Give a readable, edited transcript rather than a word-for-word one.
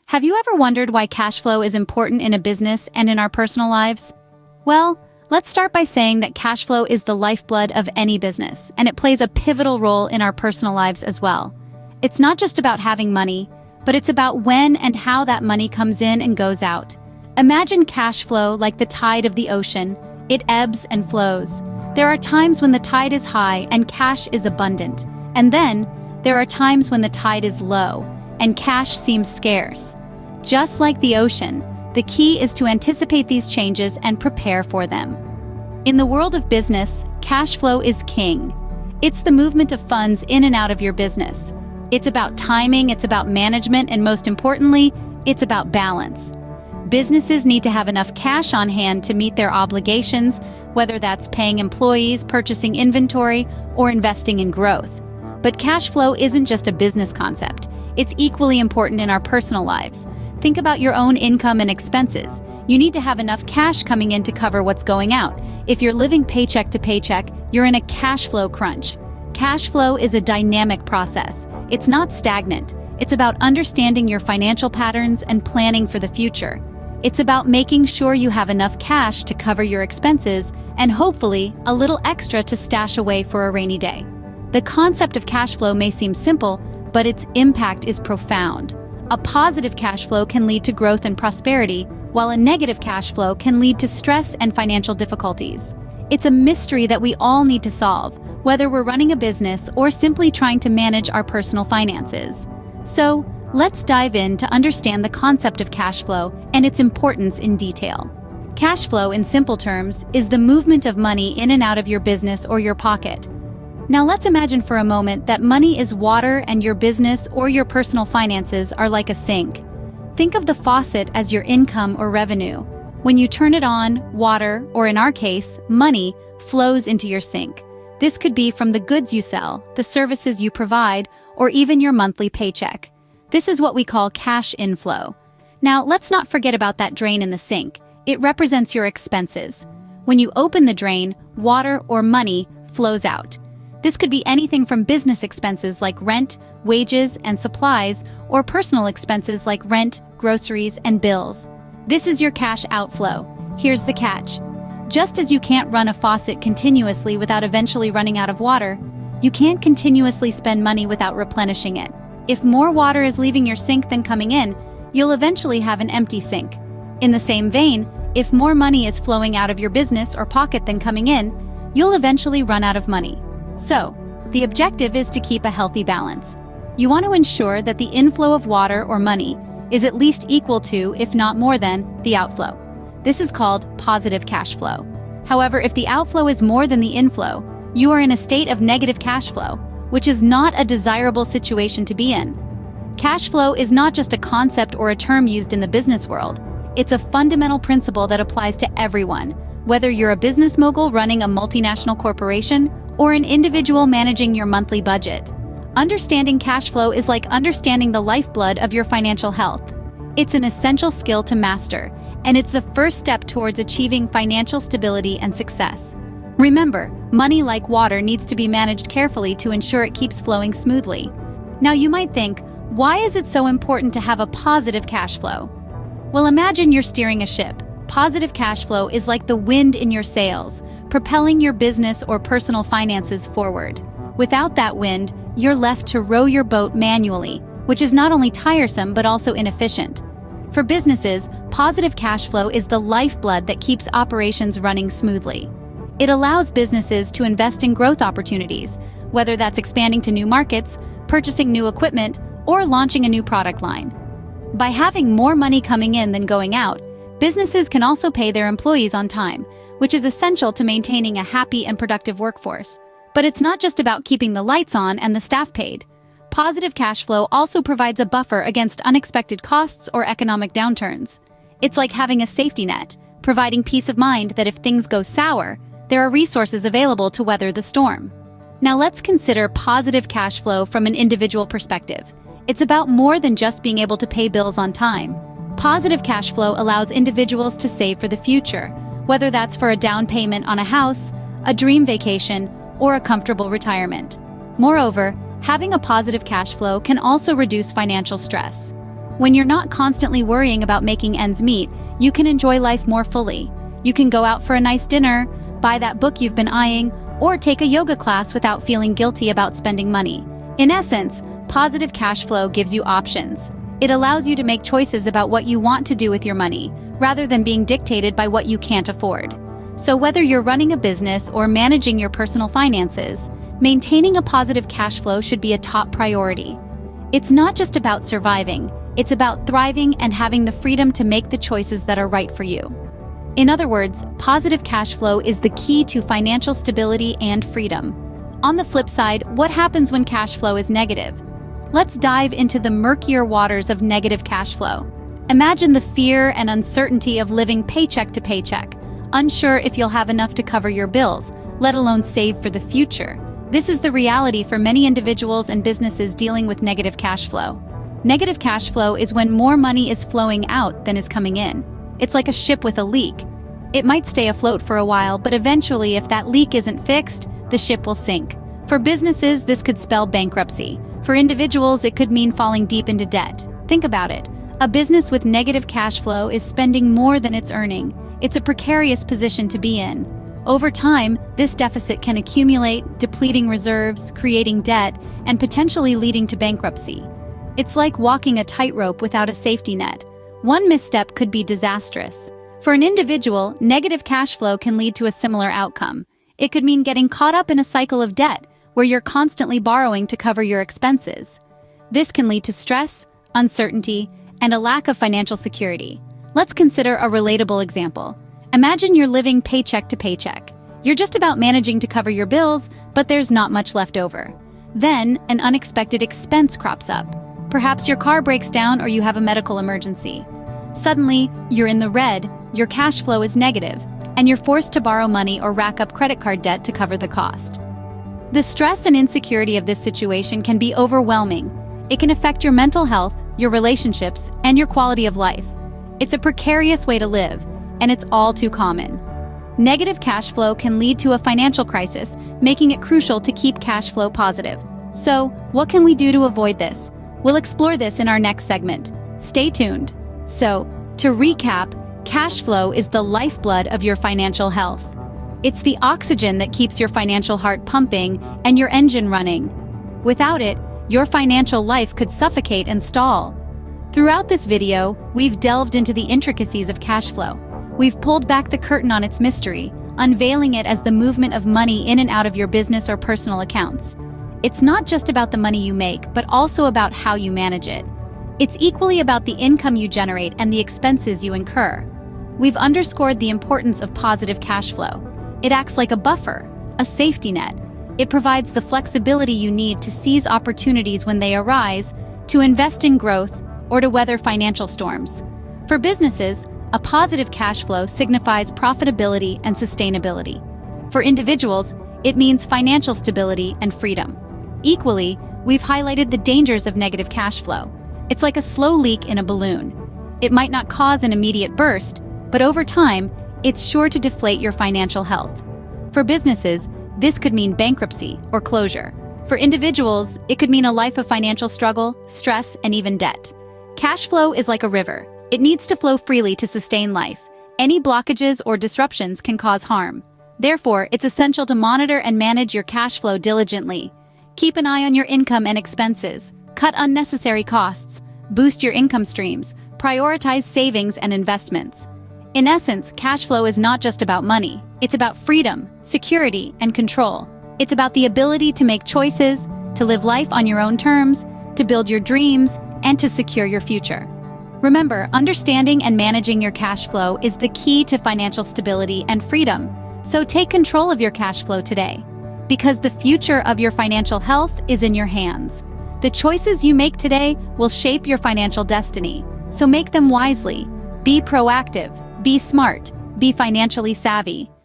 Have you ever wondered why cash flow is important in a business and in our personal lives? Well, let's start by saying that cash flow is the lifeblood of any business, and it plays a pivotal role in our personal lives as well. It's not just about having money, but it's about when and how that money comes in and goes out. Imagine cash flow like the tide of the ocean. It ebbs and flows. There are times when the tide is high and cash is abundant, and then there are times when the tide is low and cash seems scarce. Just like the ocean, the key is to anticipate these changes and prepare for them. In the world of business, cash flow is king. It's the movement of funds in and out of your business. It's about timing, it's about management, and most importantly, it's about balance. Businesses need to have enough cash on hand to meet their obligations, whether that's paying employees, purchasing inventory, or investing in growth. But cash flow isn't just a business concept. It's equally important in our personal lives. Think about your own income and expenses. You need to have enough cash coming in to cover what's going out. If you're living paycheck to paycheck, you're in a cash flow crunch. Cash flow is a dynamic process. It's not stagnant. It's about understanding your financial patterns and planning for the future. It's about making sure you have enough cash to cover your expenses and hopefully a little extra to stash away for a rainy day. The concept of cash flow may seem simple, but its impact is profound. A positive cash flow can lead to growth and prosperity, while a negative cash flow can lead to stress and financial difficulties. It's a mystery that we all need to solve, whether we're running a business or simply trying to manage our personal finances. So, let's dive in to understand the concept of cash flow and its importance in detail. Cash flow, in simple terms, is the movement of money in and out of your business or your pocket. Now let's imagine for a moment that money is water and your business or your personal finances are like a sink. Think of the faucet as your income or revenue. When you turn it on, water, or in our case, money, flows into your sink. This could be from the goods you sell, the services you provide, or even your monthly paycheck. This is what we call cash inflow. Now let's not forget about that drain in the sink. It represents your expenses. When you open the drain, water or money flows out. This could be anything from business expenses like rent, wages, and supplies, or personal expenses like rent, groceries, and bills. This is your cash outflow. Here's the catch. Just as you can't run a faucet continuously without eventually running out of water, you can't continuously spend money without replenishing it. If more water is leaving your sink than coming in, you'll eventually have an empty sink. In the same vein, if more money is flowing out of your business or pocket than coming in, you'll eventually run out of money. So, the objective is to keep a healthy balance. You want to ensure that the inflow of water or money is at least equal to, if not more than, the outflow. This is called positive cash flow. However, if the outflow is more than the inflow, you are in a state of negative cash flow, which is not a desirable situation to be in. Cash flow is not just a concept or a term used in the business world. It's a fundamental principle that applies to everyone, whether you're a business mogul running a multinational corporation or an individual managing your monthly budget. Understanding cash flow is like understanding the lifeblood of your financial health. It's an essential skill to master, and it's the first step towards achieving financial stability and success. Remember, money like water needs to be managed carefully to ensure it keeps flowing smoothly. Now you might think, why is it so important to have a positive cash flow? Well, imagine you're steering a ship. Positive cash flow is like the wind in your sails, propelling your business or personal finances forward. Without that wind, you're left to row your boat manually, which is not only tiresome but also inefficient. For businesses, positive cash flow is the lifeblood that keeps operations running smoothly. It allows businesses to invest in growth opportunities, whether that's expanding to new markets, purchasing new equipment, or launching a new product line. By having more money coming in than going out, businesses can also pay their employees on time, which is essential to maintaining a happy and productive workforce. But it's not just about keeping the lights on and the staff paid. Positive cash flow also provides a buffer against unexpected costs or economic downturns. It's like having a safety net, providing peace of mind that if things go sour, there are resources available to weather the storm. Now let's consider positive cash flow from an individual perspective. It's about more than just being able to pay bills on time. Positive cash flow allows individuals to save for the future, whether that's for a down payment on a house, a dream vacation, or a comfortable retirement. Moreover, having a positive cash flow can also reduce financial stress. When you're not constantly worrying about making ends meet, you can enjoy life more fully. You can go out for a nice dinner, buy that book you've been eyeing, or take a yoga class without feeling guilty about spending money. In essence, positive cash flow gives you options. It allows you to make choices about what you want to do with your money, rather than being dictated by what you can't afford. So whether you're running a business or managing your personal finances, maintaining a positive cash flow should be a top priority. It's not just about surviving, it's about thriving and having the freedom to make the choices that are right for you. In other words, positive cash flow is the key to financial stability and freedom. On the flip side, what happens when cash flow is negative? Let's dive into the murkier waters of negative cash flow. Imagine the fear and uncertainty of living paycheck to paycheck, unsure if you'll have enough to cover your bills, let alone save for the future. This is the reality for many individuals and businesses dealing with negative cash flow. Negative cash flow is when more money is flowing out than is coming in. It's like a ship with a leak. It might stay afloat for a while, but eventually, if that leak isn't fixed, the ship will sink. For businesses, this could spell bankruptcy. For individuals, it could mean falling deep into debt. Think about it. A business with negative cash flow is spending more than it's earning. It's a precarious position to be in. Over time, this deficit can accumulate, depleting reserves, creating debt, and potentially leading to bankruptcy. It's like walking a tightrope without a safety net. One misstep could be disastrous. For an individual, negative cash flow can lead to a similar outcome. It could mean getting caught up in a cycle of debt, where you're constantly borrowing to cover your expenses. This can lead to stress, uncertainty, and a lack of financial security. Let's consider a relatable example. Imagine you're living paycheck to paycheck. You're just about managing to cover your bills, but there's not much left over. Then, an unexpected expense crops up. Perhaps your car breaks down or you have a medical emergency. Suddenly, you're in the red, your cash flow is negative, and you're forced to borrow money or rack up credit card debt to cover the cost. The stress and insecurity of this situation can be overwhelming. It can affect your mental health, your relationships, and your quality of life. It's a precarious way to live, and it's all too common. Negative cash flow can lead to a financial crisis, making it crucial to keep cash flow positive. So, what can we do to avoid this? We'll explore this in our next segment. Stay tuned. So, to recap, cash flow is the lifeblood of your financial health. It's the oxygen that keeps your financial heart pumping and your engine running. Without it, your financial life could suffocate and stall. Throughout this video, we've delved into the intricacies of cash flow. We've pulled back the curtain on its mystery, unveiling it as the movement of money in and out of your business or personal accounts. It's not just about the money you make, but also about how you manage it. It's equally about the income you generate and the expenses you incur. We've underscored the importance of positive cash flow. It acts like a buffer, a safety net. It provides the flexibility you need to seize opportunities when they arise, to invest in growth, or to weather financial storms. For businesses, a positive cash flow signifies profitability and sustainability. For individuals, it means financial stability and freedom. Equally, we've highlighted the dangers of negative cash flow. It's like a slow leak in a balloon. It might not cause an immediate burst, but over time, it's sure to deflate your financial health. For businesses, this could mean bankruptcy or closure. For individuals, it could mean a life of financial struggle, stress, and even debt. Cash flow is like a river. It needs to flow freely to sustain life. Any blockages or disruptions can cause harm. Therefore, it's essential to monitor and manage your cash flow diligently. Keep an eye on your income and expenses. Cut unnecessary costs. Boost your income streams. Prioritize savings and investments. In essence, cash flow is not just about money. It's about freedom, security, and control. It's about the ability to make choices, to live life on your own terms, to build your dreams, and to secure your future. Remember, understanding and managing your cash flow is the key to financial stability and freedom. So take control of your cash flow today, because the future of your financial health is in your hands. The choices you make today will shape your financial destiny, so make them wisely. Be proactive, be smart, be financially savvy.